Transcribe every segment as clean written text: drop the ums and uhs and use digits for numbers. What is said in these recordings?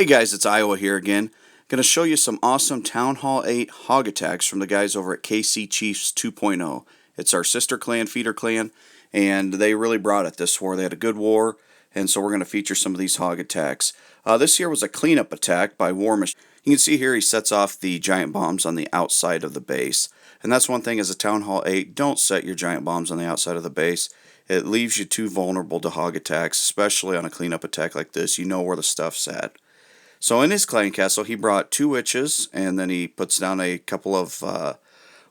Hey guys, it's Iowa here again. Going to show you some awesome Town Hall 8 hog attacks from the guys over at KC Chiefs 2.0. It's our sister clan, feeder clan, and they really brought it this war. They had a good war, and so we're going to feature some of these hog attacks. This here was a cleanup attack by War Machine. You can see here he sets off the giant bombs on the outside of the base. And that's one thing as a Town Hall 8, don't set your giant bombs on the outside of the base. It leaves you too vulnerable to hog attacks, especially on a cleanup attack like this. You know where the stuff's at. So in his clan castle, he brought 2 witches, and then he puts down a couple of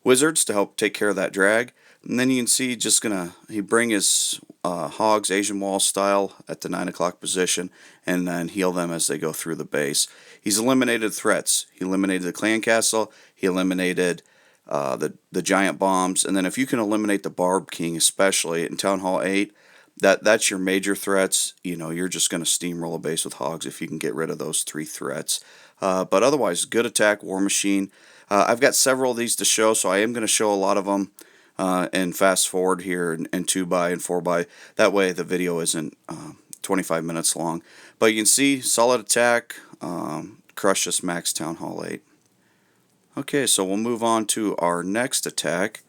wizards to help take care of that drag. And then you can see he bring his hogs Asian wall style at the 9 o'clock position, and then heal them as they go through the base. He's eliminated threats. He eliminated the clan castle. He eliminated the giant bombs, and then if you can eliminate the Barb King, especially in Town Hall 8. That's your major threats. You know, you're just going to steamroll a base with hogs if you can get rid of those 3 threats. But otherwise, good attack, War Machine. I've got several of these to show, so I am going to show a lot of them and fast forward here and 2x and 4x. That way the video isn't 25 minutes long. But you can see, solid attack, crush this max Town Hall 8. Okay, so we'll move on to our next attack.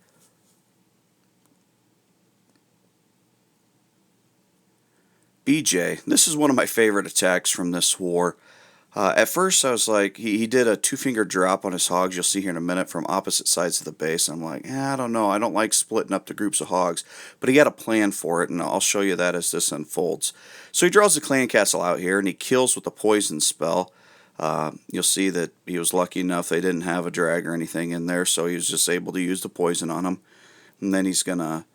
BJ. This is one of my favorite attacks from this war. At first I was like, he did a 2-finger drop on his hogs, you'll see here in a minute, from opposite sides of the base. I'm like, I don't know, I don't like splitting up the groups of hogs. But he had a plan for it, and I'll show you that as this unfolds. So he draws the clan castle out here, and he kills with a poison spell. You'll see that he was lucky enough they didn't have a drag or anything in there, so he was just able to use the poison on him. And then he's gonna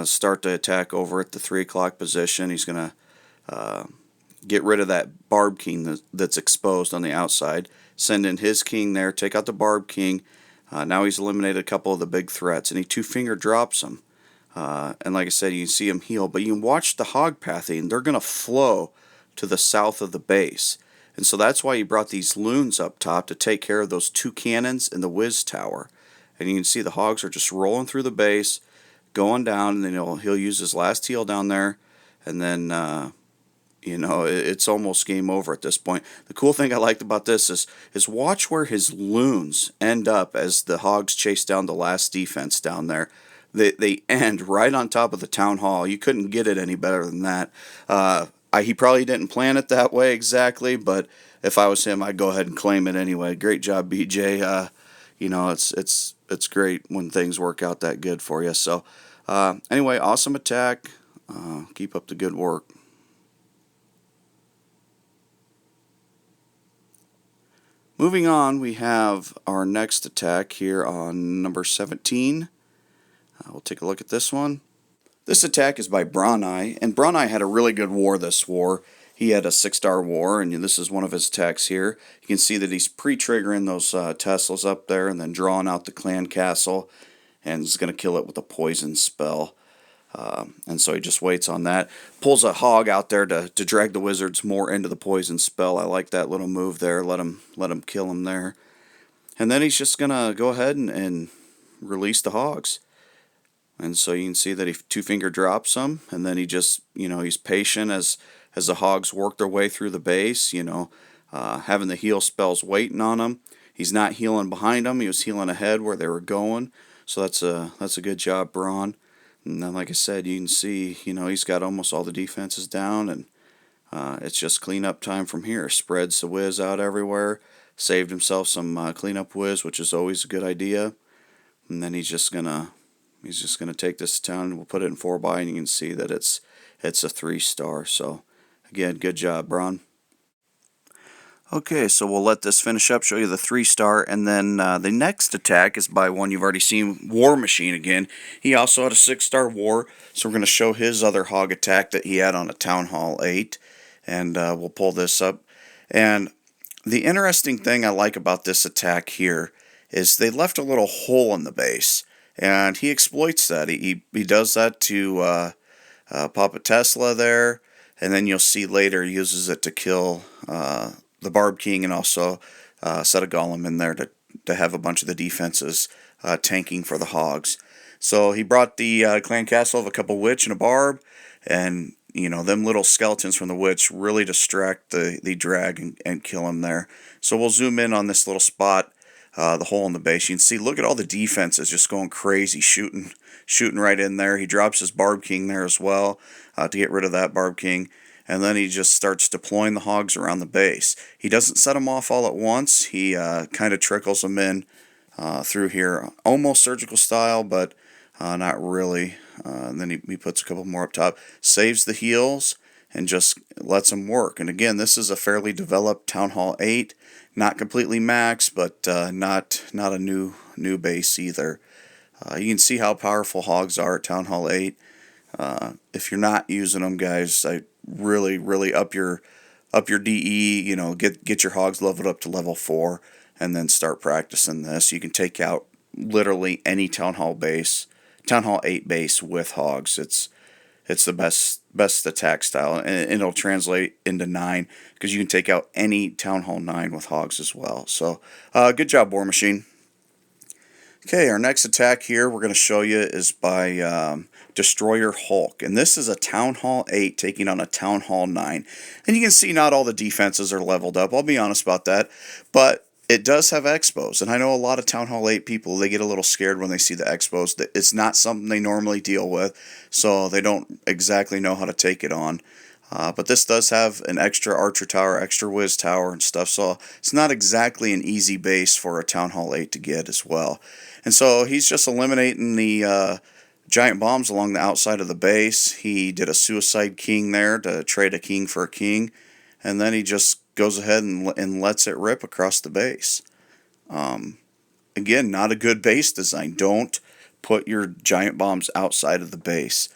start the attack over at the 3 o'clock position. He's gonna get rid of that Barb King that's exposed on the outside. Send in his king there, take out the Barb King. Now he's eliminated a couple of the big threats, and he 2-finger drops them. And like I said, you can see him heal, but you can watch the hog pathing. They're gonna flow to the south of the base. And so that's why he brought these loons up top to take care of those 2 cannons and the whiz tower. And you can see the hogs are just rolling through the base, going down, and then he'll use his last heal down there, and then it's almost game over at this point. The cool thing I liked about this is watch where his loons end up as the hogs chase down the last defense down there. They end right on top of the town hall. You couldn't get it any better than that. He probably didn't plan it that way exactly, but if I was him, I'd go ahead and claim it anyway. Great job, BJ. It's great when things work out that good for you. So anyway, awesome attack. Keep up the good work. Moving on, we have our next attack here on number 17. We'll take a look at this one. This attack is by Bronai, and Bronai had a really good war this war. He had a 6-star war, and this is one of his attacks here. You can see that he's pre-triggering those Teslas up there and then drawing out the clan castle, and he's going to kill it with a poison spell. And so he just waits on that. Pulls a hog out there to drag the wizards more into the poison spell. I like that little move there. Let him kill him there. And then he's just going to go ahead and release the hogs. And so you can see that he 2-finger drops them, and then he just, he's patient as the hogs work their way through the base, having the heal spells waiting on him. He's not healing behind them. He was healing ahead where they were going. So that's a good job, Braun. And then, like I said, you can see, he's got almost all the defenses down, and it's just cleanup time from here. Spreads the whiz out everywhere. Saved himself some cleanup whiz, which is always a good idea. And then he's just gonna take this to town, and we'll put it in 4x, and you can see that it's a 3-star. So again, good job, Braun. Okay, so we'll let this finish up, show you the 3-star, and then the next attack is by one you've already seen, War Machine again. He also had a 6-star war, so we're going to show his other hog attack that he had on a Town Hall 8, and we'll pull this up. And the interesting thing I like about this attack here is they left a little hole in the base, and he exploits that. He does that to pop a Tesla there, and then you'll see later he uses it to kill the Barb King, and also set a golem in there to have a bunch of the defenses tanking for the hogs. So he brought the clan castle of a couple witch and a barb, and them little skeletons from the witch really distract the drag and kill him there. So we'll zoom in on this little spot, the hole in the base. You can see, look at all the defenses just going crazy, shooting right in there. He drops his Barb King there as well to get rid of that Barb King. And then he just starts deploying the hogs around the base. He doesn't set them off all at once. He kind of trickles them in through here, almost surgical style, but not really. And then he puts a couple more up top, saves the heals, and just lets them work. And again, this is a fairly developed Town Hall 8, not completely max, but not a new base either. You can see how powerful hogs are at Town Hall 8. If you're not using them, guys, I really up your DE. Get your hogs leveled up to level 4, and then start practicing this. You can take out literally any Town Hall 8 base with hogs. It's the best attack style, and it'll translate into 9 because you can take out any Town Hall 9 with hogs as well. So good job, War Machine. Okay, our next attack here we're going to show you is by Destroyer Hulk. And this is a Town Hall 8 taking on a Town Hall 9. And you can see not all the defenses are leveled up, I'll be honest about that. But it does have expos. And I know a lot of Town Hall 8 people, they get a little scared when they see the expos. It's not something they normally deal with, so they don't exactly know how to take it on. But this does have an extra Archer Tower, extra Wiz Tower and stuff, so it's not exactly an easy base for a Town Hall 8 to get as well. And so he's just eliminating the giant bombs along the outside of the base. He did a Suicide King there to trade a king for a king, and then he just goes ahead and lets it rip across the base. Again, not a good base design. Don't put your giant bombs outside of the base.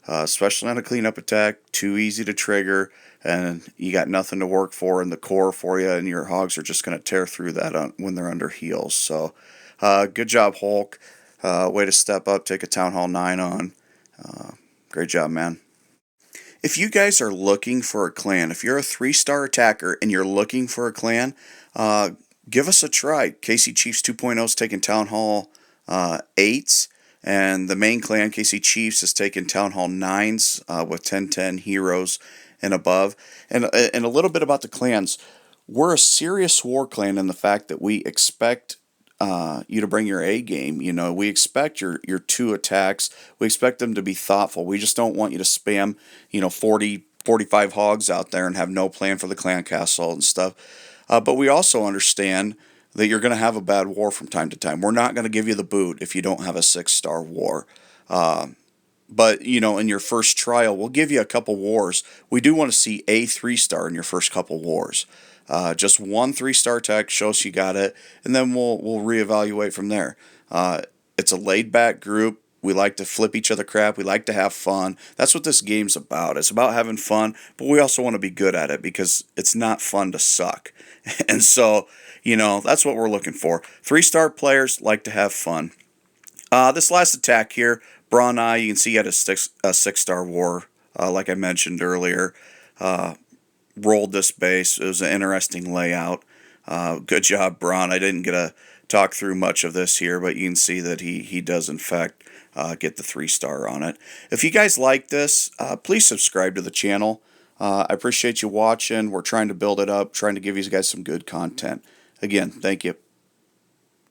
Especially on a cleanup attack, too easy to trigger, and you got nothing to work for in the core for you, and your hogs are just going to tear through that when they're under heals. So, good job, Hulk. Way to step up, take a Town Hall 9 on. Great job, man. If you guys are looking for a clan, if you're a 3-star attacker and you're looking for a clan, give us a try. KC Chiefs 2.0 is taking Town Hall 8s. And the main clan, KC Chiefs, has taken Town Hall 9s with 1010 heroes and above. And a little bit about the clans. We're a serious war clan in the fact that we expect you to bring your A game. We expect your 2 attacks. We expect them to be thoughtful. We just don't want you to spam 40, 45 hogs out there and have no plan for the clan castle and stuff. But we also understand that you're going to have a bad war from time to time. We're not going to give you the boot if you don't have a 6-star war. But, in your first trial, we'll give you a couple wars. We do want to see a 3-star in your first couple wars. Just one 3-star attack, show us you got it, and then we'll reevaluate from there. It's a laid-back group. We like to flip each other crap. We like to have fun. That's what this game's about. It's about having fun, but we also want to be good at it because it's not fun to suck. And so, that's what we're looking for. 3-star players like to have fun. This last attack here, Braun Eye, you can see he had a 6-star war, like I mentioned earlier. Rolled this base. It was an interesting layout. Good job, Braun. I didn't get to talk through much of this here, but you can see that he does, in fact, get the 3-star on it. If you guys like this, please subscribe to the channel. I appreciate you watching. We're trying to build it up, trying to give you guys some good content. Again, thank you.